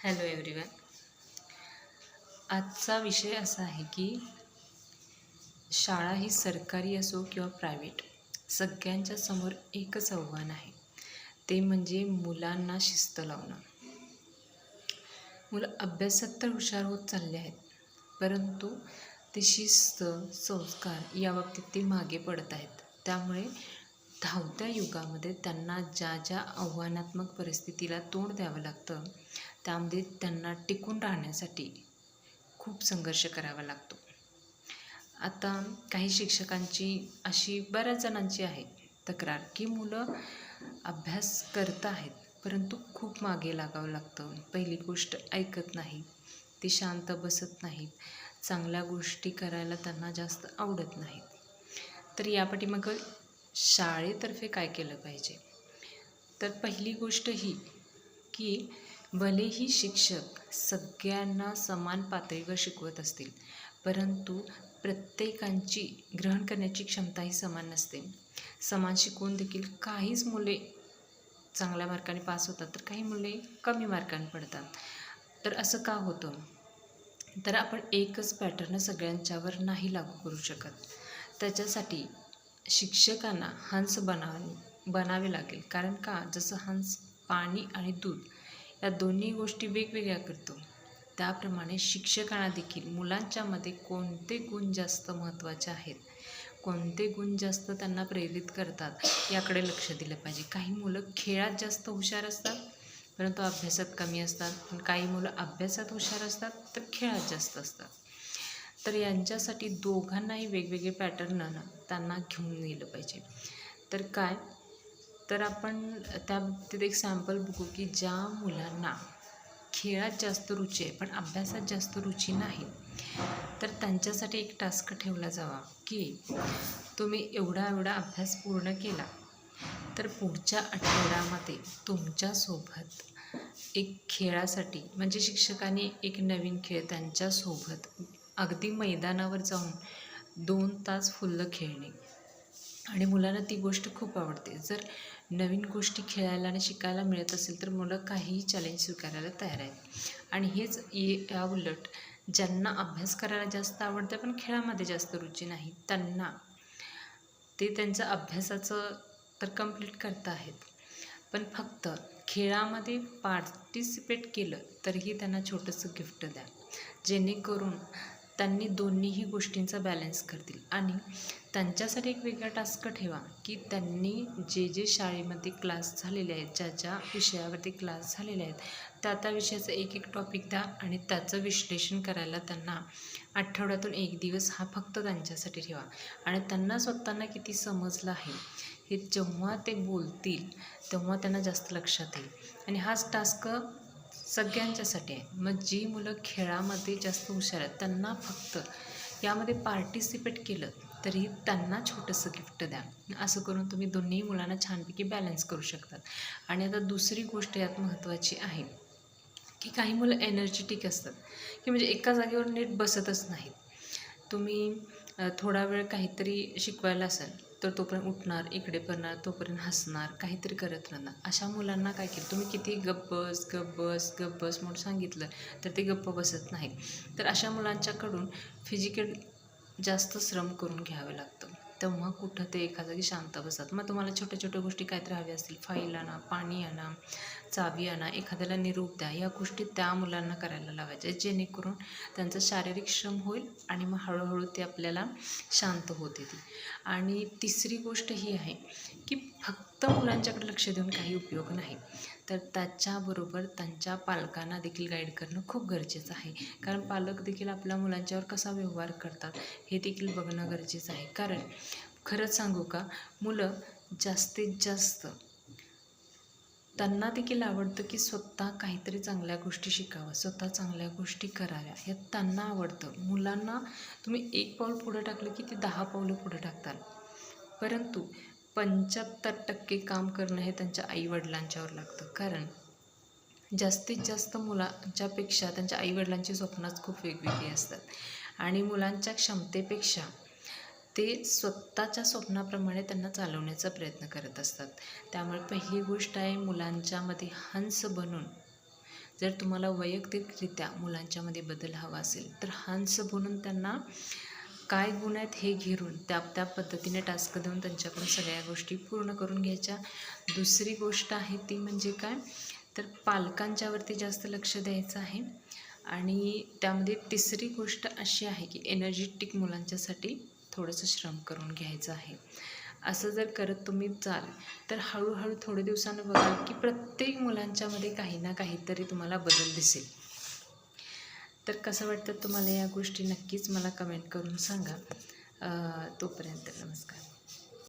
Hello everyone. आजचा विषय असा आहे की शाळा ही सरकारी असो किंवा प्रायव्हेट, सगळ्यांच्या समोर एकच आव्हान आहे, ते म्हणजे मुलांना शिस्त लावणं. मुलं अभ्यासात तर हुशार होत चालले आहेत, परंतु ते शिस्त, संस्कार याबाबतीत ते मागे पडत आहेत. त्यामुळे धावत्या युगामध्ये त्यांना ज्या ज्या आव्हानात्मक परिस्थितीला तोंड द्यावं लागतं, त्यामध्ये त्यांना टिकून राहण्यासाठी खूप संघर्ष करावा लागतो. आता काही शिक्षकांची अशी बऱ्याच जणांची आहे तक्रार की मुलं अभ्यास करत आहेत, परंतु खूप मागे लागावं लागतं. पहिली गोष्ट ऐकत नाही, ते शांत बसत नाहीत, चांगल्या गोष्टी करायला त्यांना जास्त आवडत नाहीत. तर या पाठीमागं शाळेतर्फे काय केलं पाहिजे? तर पहिली गोष्ट ही की भलेही शिक्षक सगळ्यांना समान पातळीवर शिकवत असतील, परंतु प्रत्येकाची ग्रहण करण्याची क्षमता ही समान नसते. समान शिकवून देखील काहीच मुले चांगल्या मार्काने पास होतात, तर काही मुले कमी मार्काने पडतात. तर असं का होतं? तर आपण एकच पॅटर्न सगळ्यांच्यावर नाही लागू करू शकत. त्याच्यासाठी शिक्षकांना हंस बनावे लागेल. कारण का, जसं हंस पाणी आणि दूध या दोन्ही गोष्टी वेगवेगळ्या करतो, त्याप्रमाणे शिक्षकांना देखील मुलांच्यामध्ये कोणते गुण जास्त महत्त्वाचे आहेत, कोणते गुण जास्त त्यांना प्रेरित करतात, याकडे लक्ष दिलं पाहिजे. काही मुलं खेळात जास्त हुशार असतात, परंतु अभ्यासात कमी असतात. पण काही मुलं अभ्यासात हुशार असतात तर खेळात जास्त असतात. तर यांच्यासाठी दोघांनाही वेगवेगळे पॅटर्न त्यांना घेऊन गेलं पाहिजे. तर काय, तर आपण त्या बाबतीत एक सॅम्पल बघू की ज्या मुलांना खेळात जास्त रुची आहे पण अभ्यासात जास्त रुची नाही, तर त्यांच्यासाठी एक टास्क ठेवला जावा की तुम्ही एवढा एवढा अभ्यास पूर्ण केला तर पुढच्या आठवड्यामध्ये तुमच्यासोबत एक खेळासाठी, म्हणजे शिक्षकांनी एक नवीन खेळ त्यांच्यासोबत अगदी मैदानावर जाऊन 2 तास फुल्ल खेळणे. आणि मुलांना ती गोष्ट खूप आवडते. जर नवीन गोष्टी खेळायला आणि शिकायला मिळत असेल तर मुलं काहीही चॅलेंज स्वीकारायला तयार आहेत. आणि हेच याउलट ज्यांना अभ्यास करायला जास्त आवडतं पण खेळामध्ये जास्त रुची नाही, त्यांना ते त्यांचं अभ्यासाचं तर कंप्लीट करत आहेत, पण फक्त खेळामध्ये पार्टिसिपेट केलं तरीही त्यांना छोटंसं गिफ्ट द्या, जेणेकरून त्यांनी दोन्हीही गोष्टींचा बॅलन्स करतील. आणि त्यांच्यासाठी एक वेगळा टास्क ठेवा की त्यांनी जे जे शाळेमध्ये क्लास झालेले आहेत, ज्या ज्या विषयावरती क्लास झालेले आहेत, त्या विषयाचं एक एक टॉपिक द्या आणि त्याचं विश्लेषण करायला त्यांना आठवड्यातून 1 दिवस हा फक्त त्यांच्यासाठी ठेवा. आणि त्यांना स्वतःना किती समजलं आहे हे जेव्हा ते बोलतील तेव्हा त्यांना जास्त लक्षात येईल. आणि हाच टास्क सगळ्यांच्यासाठी आहे. मग जी मुलं खेळामध्ये जास्त हुशार आहेत त्यांना फक्त यामध्ये पार्टिसिपेट केलं तरी त्यांना छोटंसं गिफ्ट द्या. असं करून तुम्ही दोन्ही मुलांना छानपैकी बॅलन्स करू शकतात. आणि आता दुसरी गोष्ट यात महत्त्वाची आहे की काही मुलं एनर्जेटिक असतात की म्हणजे एका जागेवर नीट बसतच नाहीत. तुम्ही थोडा वेळ काहीतरी शिकवायला असाल तर तोपर्यंत उठणार, इकडे करणार, तोपर्यंत हसणार, काहीतरी करत राहणार. अशा मुलांना काय केलं, तुम्ही किती गप्प बस गप्प बस गप्प बस म्हणून सांगितलं तर ते गप्प बसत नाहीत. तर अशा मुलांच्याकडून फिजिकल जास्त श्रम करून घ्यावं लागतं, तेव्हा कुठं ते एका जागी शांत बसतात. मग तुम्हाला छोट्या छोट्या गोष्टी काहीतरी हव्या असतील, फाईल आणा, पाणी आणा, चावी आणा, एखाद्याला निरोप द्या, या गोष्टी त्या मुलांना करायला लावायच्या, जेणेकरून त्यांचं शारीरिक श्रम होईल आणि मग हळूहळू ते आपल्याला शांत होत येतील. आणि तिसरी गोष्ट ही आहे की फक्त मुलांच्याकडे लक्ष देऊन काही उपयोग नाही, तर त्याच्याबरोबर त्यांच्या पालकांना देखील गाईड करणं खूप गरजेचं आहे. कारण पालक देखील आपल्या मुलांच्यावर कसा व्यवहार करतात हे देखील बघणं गरजेचं आहे. कारण खरंच सांगू का, मुलं जास्तीत जास्त त्यांना देखील आवडतं की स्वतः काहीतरी चांगल्या गोष्टी शिकाव्या, स्वतः चांगल्या गोष्टी कराव्या, हे त्यांना आवडतं. मुलांना तुम्ही 1 पाऊल पुढं टाकलं की ते 10 पावलं पुढं टाकतात, परंतु 75% काम करणं हे त्यांच्या आईवडिलांच्यावर लागतं. कारण जास्तीत जास्त मुलांच्यापेक्षा त्यांच्या आईवडिलांची स्वप्नच खूप वेगवेगळी असतात आणि मुलांच्या क्षमतेपेक्षा ते स्वतःच्या स्वप्नाप्रमाणे त्यांना चालवण्याचा प्रयत्न करत असतात. त्यामुळे पहिली गोष्ट आहे, मुलांच्यामध्ये हंस बनून जर तुम्हाला वैयक्तिकरित्या मुलांच्यामध्ये बदल हवा असेल तर हंस बनून त्यांना काय गुण आहेत हे घेरून त्या पद्धतीने टास्क देऊन त्यांच्याकडून सगळ्या गोष्टी पूर्ण करून घ्यायच्या. दुसरी गोष्ट आहे ती म्हणजे काय, तर पालकांच्यावरती जास्त लक्ष द्यायचं आहे. आणि त्यामध्ये तिसरी गोष्ट अशी आहे की एनर्जेटिक मुलांच्यासाठी थोडंसं श्रम करून घ्यायचं आहे. असं जर करत तुम्ही जाल तर हळूहळू थोडे दिवसानं बघाल की प्रत्येक मुलांच्यामध्ये काही ना काहीतरी तुम्हाला बदल दिसेल. तर कसं वाटतं तुम्हाला या गोष्टी नक्कीच मला कमेंट करून सांगा. तोपर्यंत नमस्कार.